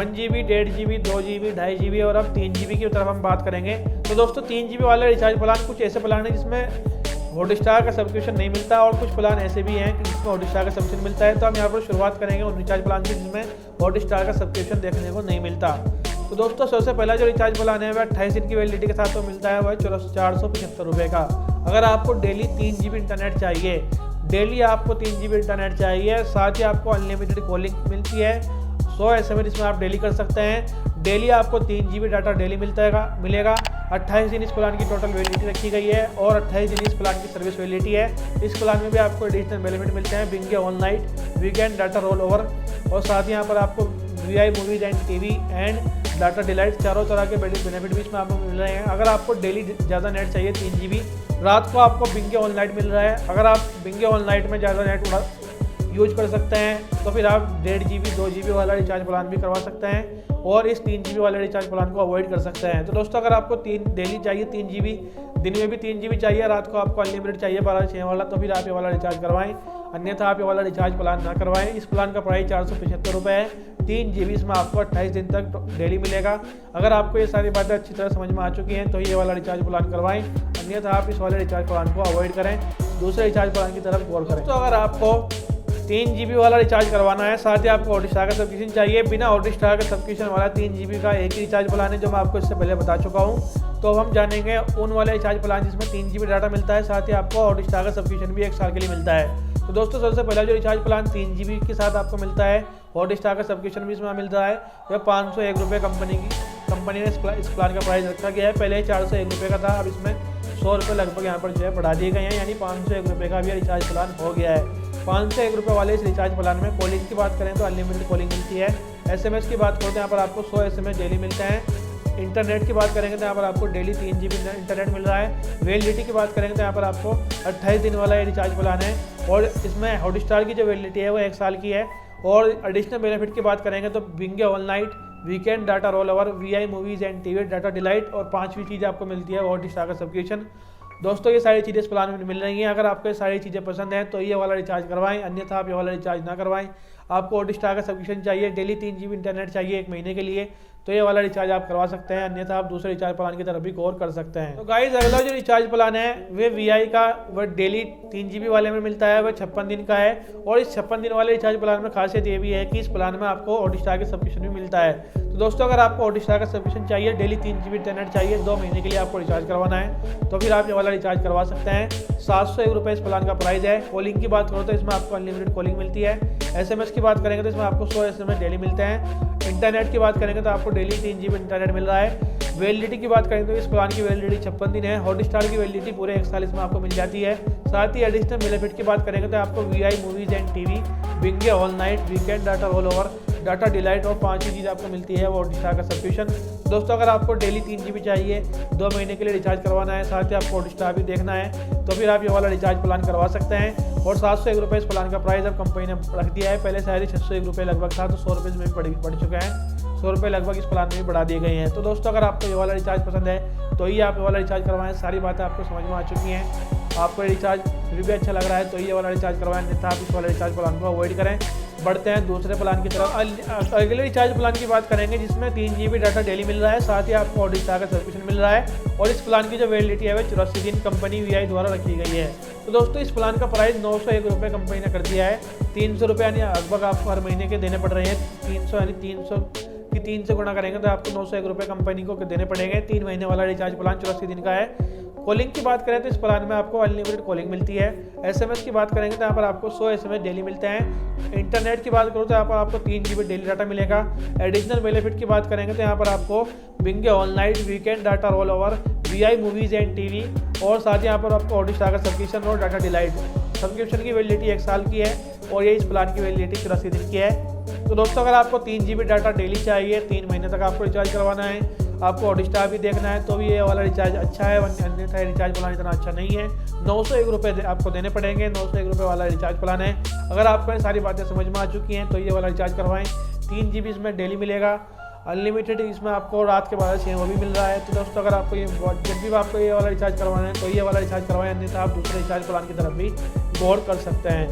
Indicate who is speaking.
Speaker 1: 1 GB, 1.5 GB, 2 GB, 2.5 GB और अब 3 GB की तरफ हम बात करेंगे। तो दोस्तों 3 GB वाला रिचार्ज प्लान कुछ ऐसे प्लान है जिसमें हॉटस्टार का सब्सक्रिप्शन नहीं मिलता और कुछ प्लान ऐसे भी हैं जिसमें हॉटस्टार का सब्सक्रिप्शन मिलता है। तो हम यहाँ पर शुरुआत करेंगे उन रिचार्ज प्लान से जिसमें हॉटस्टार का सब्सक्रिप्शन देखने को नहीं मिलता। तो दोस्तों सबसे पहला जो रिचार्ज प्लान है वह 28 दिन की वैलिडिटी के साथ तो मिलता है, वह 475 रुपये का। अगर आपको डेली 3 GB इंटरनेट चाहिए, डेली आपको 3 GB इंटरनेट चाहिए, साथ ही आपको अनलिमिटेड कॉलिंग मिलती है, 100 SMS इसमें आप डेली कर सकते हैं, डेली आपको 3 GB डाटा डेली मिलेगा। 28 दिन इस प्लान की टोटल वैलिडिटी रखी गई है और 28 दिन इस प्लान की सर्विस वैलिडिटी है। इस प्लान में भी आपको एडिशनल बेनिफिट मिलते हैं, binge on night, weekend data roll over और साथ ही यहाँ पर आपको VI movies and TV and data delight, चारों तरह के बेनिफिट भी इसमें आपको मिल रहे हैं। अगर आपको डेली ज़्यादा नेट चाहिए 3 GB, रात को आपको बिंग ऑन नाइट मिल रहा है। अगर आप बिंग ऑन नाइट में ज़्यादा नेट यूज कर सकते हैं तो फिर आप 1.5 GB, 2 GB वाला रिचार्ज प्लान भी करवा सकते हैं और इस 3 GB वाले रिचार्ज प्लान को अवॉइड कर सकते हैं। तो दोस्तों अगर आपको डेली चाहिए 3 GB, दिन में भी 3 GB चाहिए, रात को आपको अनलिमिटेड चाहिए 12/6 वाला, तो फिर आप ये वाला रिचार्ज करवाएं, अन्यथा आप ये वाला रिचार्ज प्लान ना करवाएं। इस प्लान का प्राइस 475 रुपये है। 3 GB इसमें आपको 28 दिन तक डेली मिलेगा। अगर आपको ये सारी बातें अच्छी तरह समझ में आ चुकी हैं तो ये वाला रिचार्ज प्लान करवाएं, अन्यथा आप इस वाले रिचार्ज प्लान को अवॉइड करें, दूसरे रिचार्ज प्लान की तरफ गौर करें। तो अगर आपको 3 GB वाला रिचार्ज करवाना है, साथ ही आपको हॉटस्टार का सब्सक्रिप्शन चाहिए, बिना हॉटस्टार का सब्सक्रिप्शन वाला 3 GB का एक ही रिचार्ज प्लान है जो मैं आपको इससे पहले बता चुका हूँ। तो हम जानेंगे उन वाले रिचार्ज प्लान जिसमें 3 GB डाटा मिलता है, साथ ही आपको हॉटस्टार का सब्सक्रिप्शन भी 1 साल के लिए मिलता है। तो दोस्तों सबसे पहला जो रिचार्ज प्लान 3 GB के साथ आपको मिलता है, हॉटस्टार का सब्सक्रिप्शन भी इसमें मिलता है, वह 501 रुपये कंपनी ने इस प्लान का प्राइस रखा गया है। पहले 401 रुपये का था, अब इसमें 100 रुपये लगभग यहाँ पर जो है बढ़ा दिए गए हैं, यानी 501 रुपये का भी रिचार्ज प्लान हो गया है। 501 रुपये वाले इस रिचार्ज प्लान में कॉलिंग की बात करें तो अनलिमिटेड कॉलिंग मिलती है, SMS की बात करते हैं यहाँ पर आपको 100 SMS डेली मिलते हैं, इंटरनेट की बात करेंगे तो यहाँ पर आपको डेली 3 GB इंटरनेट मिल रहा है। वैलिडिटी की बात करेंगे तो यहाँ पर आपको 28 दिन वाला ये रिचार्ज प्लान है और इसमें हॉटस्टार की जो वैलिडिटी है वो 1 साल की है। और एडिशनल बेनिफिट की बात करेंगे तो binge on night, weekend data roll over, VI movies and TV data delight और 5वीं चीज़ आपको मिलती है हॉटस्टार का सब्सक्रिप्शन। दोस्तों ये सारी चीज़ें इस प्लान में मिल रही हैं। अगर आपको ये सारी चीज़ें पसंद हैं तो ये वाला रिचार्ज करवाएं, अन्यथा आप ये वाला रिचार्ज ना करवाएं। आपको हॉटस्टार का सब्सक्रिप्शन चाहिए, डेली 3 GB इंटरनेट चाहिए 1 महीने के लिए, तो ये वाला रिचार्ज आप करवा सकते हैं, अन्यथा आप दूसरे रिचार्ज प्लान की तरफ भी गौर कर सकते हैं। तो गाइस अगला जो रिचार्ज प्लान है वे VI का, वह डेली 3 GB वाले में मिलता है, वह 56 दिन का है। और इस 56 दिन वाले रिचार्ज प्लान में खासियत ये भी है कि इस प्लान में आपको हॉटस्टार के सब्सक्रिप्शन भी मिलता है। तो दोस्तों अगर आपको हॉटस्टार का सब्सक्रिप्शन चाहिए, डेली 3 GB इंटरनेट चाहिए, 2 महीने के लिए आपको रिचार्ज करवाना है, तो फिर आप ये वाला रिचार्ज करवा सकते हैं। 701 रुपये इस प्लान का प्राइस है। कॉलिंग की बात करो तो इसमें आपको अनलिमिटेड कॉलिंग मिलती है, SMS की बात करेंगे तो इसमें आपको 100 SMS डेली मिलते हैं, इंटरनेट की बात करेंगे तो आपको डेली 3 GB इंटरनेट मिल रहा है। वैलिडिटी की बात करेंगे तो इस प्लान की वैलिडिटी 56 दिन है, हॉटस्टार की वैलिडिटी पूरे 1 साल इसमें आपको मिल जाती है। साथ ही एडिशनल बेनिफिट की बात करेंगे तो आपको VI movies and TV, binge on night, weekend data roll over, data delight और 5वीं चीज़ आपको मिलती है वो हॉटस्टार का सब्सक्रिप्शन। दोस्तों अगर आपको डेली 3 GB चाहिए, 2 महीने के लिए रिचार्ज करवाना है, साथ ही आपको हॉटस्टार भी देखना है, तो फिर आप ये वाला रिचार्ज प्लान करवा सकते हैं। और 701 रुपये इस प्लान का प्राइस अब कंपनी ने रख दिया है, पहले शायद 601 रुपये लगभग था, तो 100 रुपये में भी बढ़ चुके हैं, 100 रुपये लगभग इस प्लान में भी बढ़ा दिए गए हैं। तो दोस्तों अगर आपको ये वाला रिचार्ज पसंद है तो ये आप ये वाला रिचार्ज करवाएं, सारी बातें आपको समझ में आ चुकी हैं। आपको ये रिचार्ज फिर भी अच्छा लग रहा है तो ये वाला रिचार्ज करवाएं, अन्यथा आप इस वाला रिचार्ज प्लान को अवॉइड करें। बढ़ते हैं दूसरे प्लान की तरफ। अगले रिचार्ज प्लान की बात करेंगे जिसमें 3 GB डाटा डेली मिल रहा है, साथ ही आपको हॉटस्टार का सब्सक्रिप्शन मिल रहा है और इस प्लान की जो वैलिडिटी है वह 84 दिन कंपनी VI द्वारा रखी गई है। तो दोस्तों इस प्लान का प्राइस 901 रुपये कंपनी ने कर दिया है, 300 रुपये यानी लगभग आपको हर महीने के देने पड़ रहे हैं। 300 यानी 300 की 3 से गुणा करेंगे तो आपको 901 रुपये कंपनी को देने पड़ेंगे। 3 महीने वाला रिचार्ज प्लान 84 दिन का है। कॉलिंग की बात करें तो इस प्लान में आपको अनलिमिटेड कॉलिंग मिलती है। SMS की बात करेंगे तो यहाँ पर आपको 100 SMS डेली मिलते हैं। इंटरनेट की बात करो तो यहाँ पर आपको 3 GB डेली डाटा मिलेगा। एडिशनल बेनिफिट की बात करेंगे तो यहाँ पर आपको binge on night, weekend data roll over, VI movies and TV और साथ ही यहाँ पर आपको हॉटस्टार का सब्सक्रिप्शन और डाटा डिलाइट। सब्सक्रिप्शन की वैलिडिटी 1 साल की है और ये इस प्लान की वैलिडिटी 84 दिन की है। तो दोस्तों अगर आपको 3 GB डाटा डेली चाहिए, 3 महीने तक आपको रिचार्ज करवाना है, आपको हॉटस्टार भी देखना है, तो भी ये वाला रिचार्ज अच्छा है, अन्यथा रिचार्ज प्लान इतना अच्छा नहीं है। 901 रुपये आपको देने पड़ेंगे, 901 रुपये वाला रिचार्ज प्लान है। अगर आपको सारी बातें समझ में आ चुकी हैं तो ये वाला रिचार्ज करवाएं। 3 GB इसमें डेली मिलेगा, अनलिमिटेड इसमें आपको रात के 12 वो भी मिल रहा है। तो दोस्तों अगर आपको ये जब भी आपको ये वाला रिचार्ज करवाना है तो ये वाला रिचार्ज करवाएं, अन्यथा आप दूसरे रिचार्ज प्लान की तरफ भी गौर कर सकते हैं।